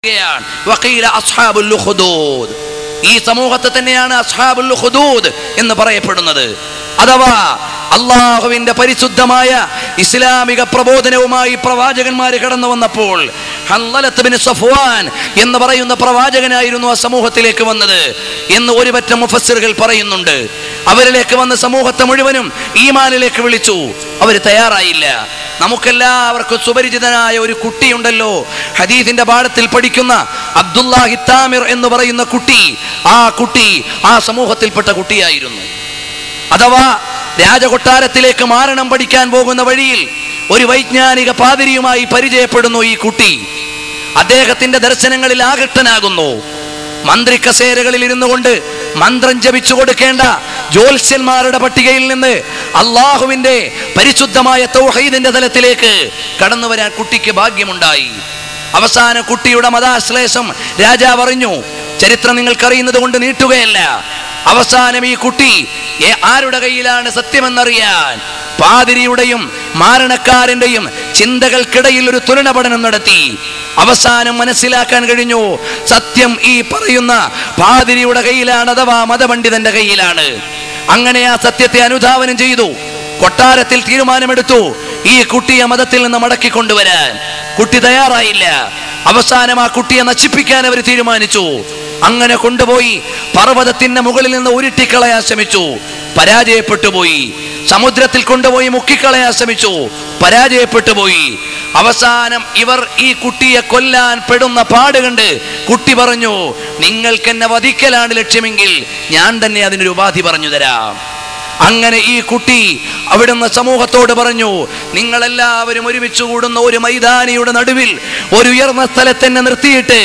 വഖീല അസ്ഹാബുൽ ഉഖ്ദൂദ്. ഈ സമൂഹത്തെ തന്നെയാണ് അസ്ഹാബുൽ ഉഖ്ദൂദ് എന്ന് പറയപ്പെടുന്നത്. അഥവാ അള്ളാഹുവിന്റെ പരിശുദ്ധമായ ഇസ്ലാമിക പ്രബോധനവുമായി പ്രവാചകന്മാർ കടന്നു വന്നപ്പോൾ ഹൻളലത്ത് ബിൻ സഫ്വാൻ എന്ന് പറയുന്ന പ്രവാചകനായിരുന്നു ആ സമൂഹത്തിലേക്ക് വന്നത് എന്ന് ഒരുപറ്റം മുഫസ്സിറുകൾ പറയുന്നുണ്ട്. അവരിലേക്ക് വന്ന സമൂഹത്തെ മുഴുവനും ഈമാനിലേക്ക് വിളിച്ചു. അവർ തയ്യാറായില്ല. നമുക്കെല്ലാവർക്കും സുപരിചിതനായ ഒരു കുട്ടിയുണ്ടല്ലോ, ഹദീസിന്റെ പാഠത്തിൽ പഠിക്കുന്ന അബ്ദുല്ലാഹി താമിർ എന്ന് പറയുന്ന കുട്ടി. ആ കുട്ടി ആ സമൂഹത്തിൽപ്പെട്ട കുട്ടിയായിരുന്നു. അഥവാ രാജകൊട്ടാരത്തിലേക്ക് മാരണം പഠിക്കാൻ പോകുന്ന വഴിയിൽ ഒരു വൈജ്ഞാനിക പാതിരിയുമായി പരിചയപ്പെടുന്നു ഈ കുട്ടി. അദ്ദേഹത്തിന്റെ ദർശനങ്ങളിൽ ആകൃഷ്ടനാകുന്നു. മന്ത്രി കസേരകളിൽ ഇരുന്നു കൊണ്ട് മന്ത്രം ജപിച്ചു കൊടുക്കേണ്ട ജ്യോത്സ്യന്മാരുടെ പട്ടികയിൽ നിന്ന് അള്ളാഹുവിന്റെ പരിശുദ്ധമായ തൗഹീദിന്റെ തലത്തിലേക്ക് കടന്നു വരാൻ കുട്ടിക്ക് ഭാഗ്യമുണ്ടായി. അവസാനം കുട്ടിയുടെ മതാശ്ലേഷം രാജാവ് അറിഞ്ഞു. ചരിത്രം നിങ്ങൾക്കറിയുന്നത് കൊണ്ട് നീട്ടുകയല്ല. അവസാനം ഈ കുട്ടി ആരുടെ കയ്യിലാണ് സത്യമെന്നറിയാൻ പാതിരിയുടെയും മാരണക്കാരന്റെയും ചിന്തകൾക്കിടയിൽ ഒരു തുലന പഠനം നടത്തി. അവസാനം മനസ്സിലാക്കാൻ കഴിഞ്ഞു, സത്യം ഈ പറയുന്ന പാതിരിയുടെ കയ്യിലാണ്, അഥവാ മതപണ്ഡിതന്റെ കയ്യിലാണ്. അങ്ങനെ ആ സത്യത്തെ അനുധാവനം ചെയ്തു. കൊട്ടാരത്തിൽ തീരുമാനമെടുത്തു ഈ കുട്ടിയെ മതത്തിൽ നിന്ന് മടക്കിക്കൊണ്ടുവരാൻ. കുട്ടി തയ്യാറായില്ല. അവസാനം ആ കുട്ടിയെ നശിപ്പിക്കാൻ അവർ തീരുമാനിച്ചു. അങ്ങനെ കൊണ്ടുപോയി പർവ്വതത്തിന്റെ മുകളിൽ നിന്ന് ഉരുട്ടിക്കളയാൻ ശ്രമിച്ചു. പരാജയപ്പെട്ടു പോയി. സമുദ്രത്തിൽ കൊണ്ടുപോയി മുക്കിക്കളയാൻ ശ്രമിച്ചു. പരാജയപ്പെട്ടു പോയി. അവസാനം ഇവർ ഈ കുട്ടിയെ കൊല്ലാൻ പെടുന്ന പാട് കണ്ട് കുട്ടി പറഞ്ഞു, നിങ്ങൾക്ക് എന്നെ വധിക്കലാണ് ലക്ഷ്യമെങ്കിൽ ഞാൻ തന്നെ അതിനൊരു ഉപാധി പറഞ്ഞു തരാം. അങ്ങനെ ഈ കുട്ടി അവിടുന്ന് സമൂഹത്തോട് പറഞ്ഞു, നിങ്ങളെല്ലാവരും ഒരുമിച്ച് കൂടുന്ന ഒരു മൈതാനിയുടെ നടുവിൽ ഒരു ഉയർന്ന സ്ഥലത്ത് തന്നെ നിർത്തിയിട്ട്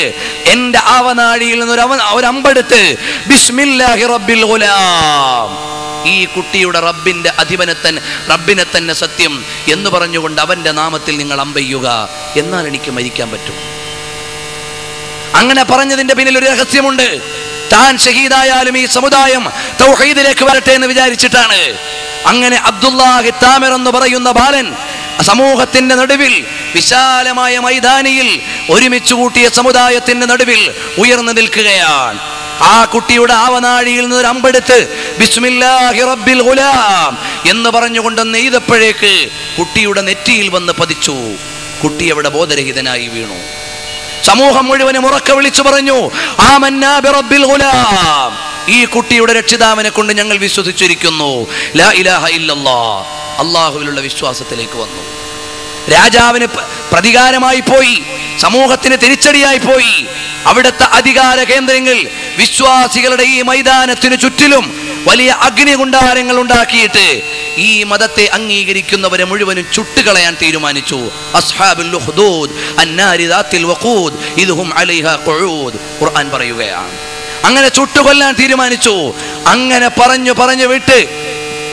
എന്റെ ആവനാഴിയിൽ നിന്ന് ഒരു അമ്പെടുത്ത് ബിസ്മില്ലാഹി റബ്ബിൽ ഗുലാം, ഈ കുട്ടിയുടെ റബ്ബിനെ തന്നെ സത്യം എന്ന് പറഞ്ഞുകൊണ്ട് അവന്റെ നാമത്തിൽ നിങ്ങൾ അമ്പെയ്യുക, എന്നാൽ എനിക്ക് മരിക്കാൻ പറ്റും. അങ്ങനെ പറഞ്ഞതിന്റെ പിന്നിൽ ഒരു രഹസ്യമുണ്ട്. താൻ ഷഹീദായാലും ഈ സമുദായം തൗഹീദിലേക്ക് വരട്ടെ എന്ന് വിചാരിച്ചിട്ടാണ്. അങ്ങനെ അബ്ദുല്ലാഹി താമിർ എന്ന് പറയുന്ന ബാലൻ സമൂഹത്തിന്റെ നടുവിൽ, വിശാലമായ മൈതാനിയിൽ ഒരുമിച്ച് കൂട്ടിയ സമുദായത്തിന്റെ നടുവിൽ ഉയർന്നു നിൽക്കുകയാണ്. ആ കുട്ടിയുടെ ആവനാഴിയിൽ നിന്ന് ഒരു അമ്പെടുത്ത് ബിസ്മില്ലാഹി റബ്ബിൽ ഗുലാം എന്ന് പറഞ്ഞുകൊണ്ട് നെയ്തപ്പോഴേക്ക് കുട്ടിയുടെ നെറ്റിയിൽ വന്ന് പതിച്ചു. കുട്ടി അവിടെ ബോധരഹിതനായി വീണു. സമൂഹം മുഴുവനും ഉറക്കെ വിളിച്ചു പറഞ്ഞു, ആമന്നാ ബിറബ്ബിൽ ഗുലാം, ഈ കുട്ടിയുടെ രക്ഷിതാവിനെ കൊണ്ട് ഞങ്ങൾ വിശ്വസിച്ചിരിക്കുന്നു. ലാ ഇലാഹ ഇല്ലല്ലാഹ്, അല്ലാഹുവിലുള്ള വിശ്വാസത്തിലേക്ക് വന്നു. രാജാവിന് പ്രതികാരമായി പോയി, സമൂഹത്തിന് തിരിച്ചടിയായി പോയി. അവിടുത്തെ അധികാര കേന്ദ്രങ്ങൾ വിശ്വാസികളുടെ ഈ മൈതാനത്തിനു ചുറ്റിലും വലിയ അഗ്നികുണ്ടാരങ്ങൾ ഉണ്ടാക്കിയിട്ട് ഈ മതത്തെ അംഗീകരിക്കുന്നവരെ മുഴുവനും ചുട്ടുകളയാൻ തീരുമാനിച്ചു. അസ്ഹാബുൽ ഉഖ്ദൂദ് അന്നാരി ദാത്തിൽ വഖൂദ് ഇദ്ഹും അലൈഹാ ഖുഊദ്, ഖുർആൻ പറയുകയാണ്. അങ്ങനെ ചുട്ടുകൊല്ലാൻ തീരുമാനിച്ചു. അങ്ങനെ പറഞ്ഞു വിട്ട്,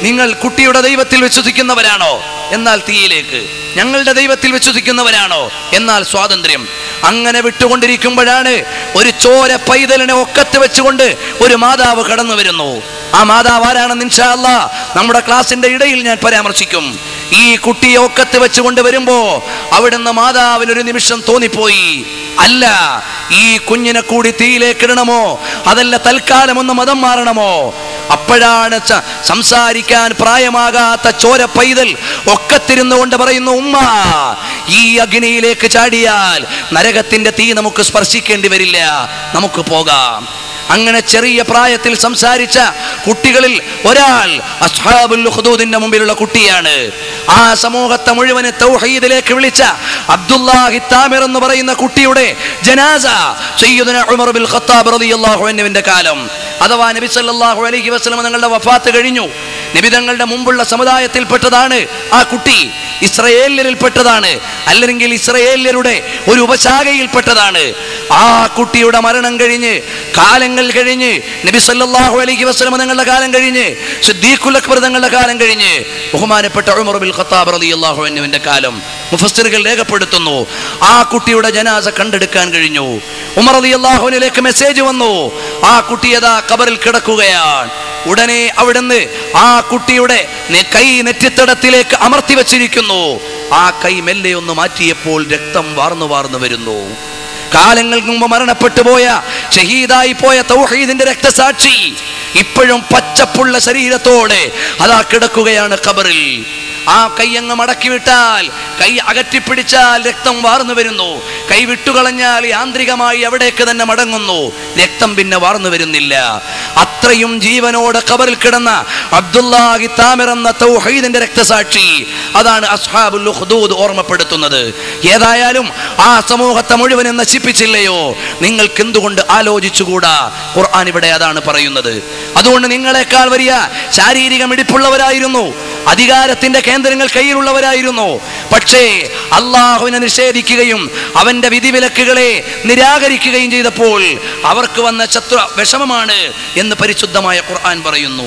നിങ്ങൾ കുട്ടിയുടെ ദൈവത്തിൽ വിശ്വസിക്കുന്നവരാണോ? എന്നാൽ തീയിലേക്ക്. ഞങ്ങളുടെ ദൈവത്തിൽ വിശ്വസിക്കുന്നവരാണോ? എന്നാൽ സ്വാതന്ത്ര്യം. അങ്ങനെ വിട്ടുകൊണ്ടിരിക്കുമ്പോഴാണ് ഒരു ചോര പൈതലിനെ ഒക്കത്ത് വെച്ചുകൊണ്ട് ഒരു മാതാവ് കടന്നു വരുന്നു. ആ മാതാവ് ആരാണെന്ന് ഇൻഷാ അല്ലാഹ് നമ്മുടെ ക്ലാസിന്റെ ഇടയിൽ ഞാൻ പരാമർശിക്കും. ഈ കുട്ടിയെ ഒക്കത്ത് വെച്ചുകൊണ്ട് വരുമ്പോ അവിടുന്ന് മാതാവിനൊരു നിമിഷം തോന്നിപ്പോയി, അല്ല ഈ കുഞ്ഞിനെ കൂടി തീയിലേക്ക് ഇടണമോ, അതല്ല തൽക്കാലം ഒന്ന് മതം മാറണമോ? അപ്പോഴാണ് സംസാരിക്കാൻ പ്രായമാകാത്ത ചോര പൈതൽ ഒക്കത്തിരുന്നു കൊണ്ട് പറയുന്നു, ഉമ്മ ഈ അഗ്നിയിലേക്ക് ചാടിയാൽ നരകത്തിന്റെ തീ നമുക്ക് സ്പർശിക്കേണ്ടി വരില്ല, നമുക്ക് പോകാം. അങ്ങനെ ചെറിയ പ്രായത്തിൽ സംസാരിച്ച കുട്ടികളിൽ ഒരാൾ അസ്ഹാബുൽ ഉഖ്ദൂദിന്റെ മുമ്പിലുള്ള കുട്ടിയാണ്. ആ സമൂഹത്തെ മുഴുവനെ തൗഹീദിലേക്ക് വിളിച്ച അബ്ദുല്ലാഹി താമിർ എന്ന് പറയുന്ന കുട്ടിയുടെ ജനാസ സയ്യിദുനാ ഉമർ ബിൻ ഖത്താബ് റളിയല്ലാഹു അൻഹുവിന്റെ കാലം, അഥവാ നബി സല്ലല്ലാഹു അലൈഹി വസല്ലം തങ്ങളുടെ വഫാത്ത് കഴിഞ്ഞു. നബി തങ്ങളുടെ മുമ്പുള്ള സമുദായത്തിൽപ്പെട്ടതാണ് ആ കുട്ടി. ഇസ്രായേലിൽപ്പെട്ടതാണ്, അല്ലെങ്കിൽ ഇസ്രായേലിയരുടെ ഒരു ഉപശാഖയിൽപ്പെട്ടതാണ്. ആ കുട്ടിയുടെ മരണം കഴിഞ്ഞ് കാലങ്ങൾ കഴിഞ്ഞ്, നബി സല്ലല്ലാഹു അലൈഹി വസല്ലം തങ്ങളുടെ കാലം കഴിഞ്ഞ്, സിദ്ദീഖുൽ അക്ബർ തങ്ങളുടെ കാലം കഴിഞ്ഞ്, ബഹുമാനപ്പെട്ട ഉമർ ബിൻ ഖത്താബ് റളിയല്ലാഹു അൻഹുവിന്റെ കാലം മുഫസ്സിറുകൾ രേഖപ്പെടുത്തുന്നു. ആ കുട്ടിയുടെ ജനാസ കണ്ടെടുക്കാൻ കഴിഞ്ഞു. ഉമർ റളിയല്ലാഹു അൻഹുവിലേക്ക് മെസ്സേജ് വന്നു, ആ കുട്ടി അതാ ഖബറിൽ കിടക്കുകയാണ്. ഉടനെ അവിടുന്ന് ആ കുട്ടിയുടെ കൈ നെറ്റിത്തടത്തിലേക്ക് അമർത്തി വച്ചിരിക്കുന്നു. ആ കൈ മെല്ലെ ഒന്ന് മാറ്റിയപ്പോൾ രക്തം വാർന്നു വരുന്നു. കാലങ്ങൾക്ക് മുമ്പ് മരണപ്പെട്ടു പോയ ഷഹീദായി പോയ തൗഹീദിന്റെ രക്തസാക്ഷി ഇപ്പോഴും പച്ചപ്പുള്ള ശരീരത്തോടെ അതാ കിടക്കുകയാണ് ഖബറിൽ. ആ കൈയങ്ങ് മടക്കി വിട്ടാൽ, കൈ അകറ്റിപ്പിടിച്ചാൽ രക്തം വാർന്നു വരുന്നു. കൈ വിട്ടുകളഞ്ഞാൽ യാന്ത്രികമായി അവിടേക്ക് തന്നെ മടങ്ങുന്നു. രക്തം പിന്നെ വാർന്നു വരുന്നില്ല. അത്രയും ജീവനോടെ ഖബറിൽ കിടന്ന അബ്ദുല്ലാഹി താമിർ എന്ന തൗഹീദിന്റെ രക്തസാക്ഷി അതാണ് അസ്ഹാബുൽ ഉഖ്ദൂദ് ഓർമ്മപ്പെടുത്തുന്നത്. ഏതായാലും ആ സമൂഹത്തെ മുഴുവനും നശിപ്പിച്ചില്ലയോ, നിങ്ങൾക്ക് എന്തുകൊണ്ട് ആലോചിച്ചുകൂടാ? ഖുർആൻ ഇവിടെ അതാണ് പറയുന്നത്. അതുകൊണ്ട് നിങ്ങളെക്കാൾ വലിയ ശാരീരിക മിടിപ്പുള്ളവരായിരുന്നു, അധികാരത്തിന്റെ കേന്ദ്രങ്ങൾ കയ്യിലുള്ളവരായിരുന്നു. പക്ഷേ അള്ളാഹുവിനെ നിഷേധിക്കുകയും അവന്റെ വിധിവിലക്കുകളെ നിരാകരിക്കുകയും ചെയ്തപ്പോൾ അവർക്ക് വന്ന വിഷമമാണ് എന്ന് പരിശുദ്ധമായ ഖുർആൻ പറയുന്നു.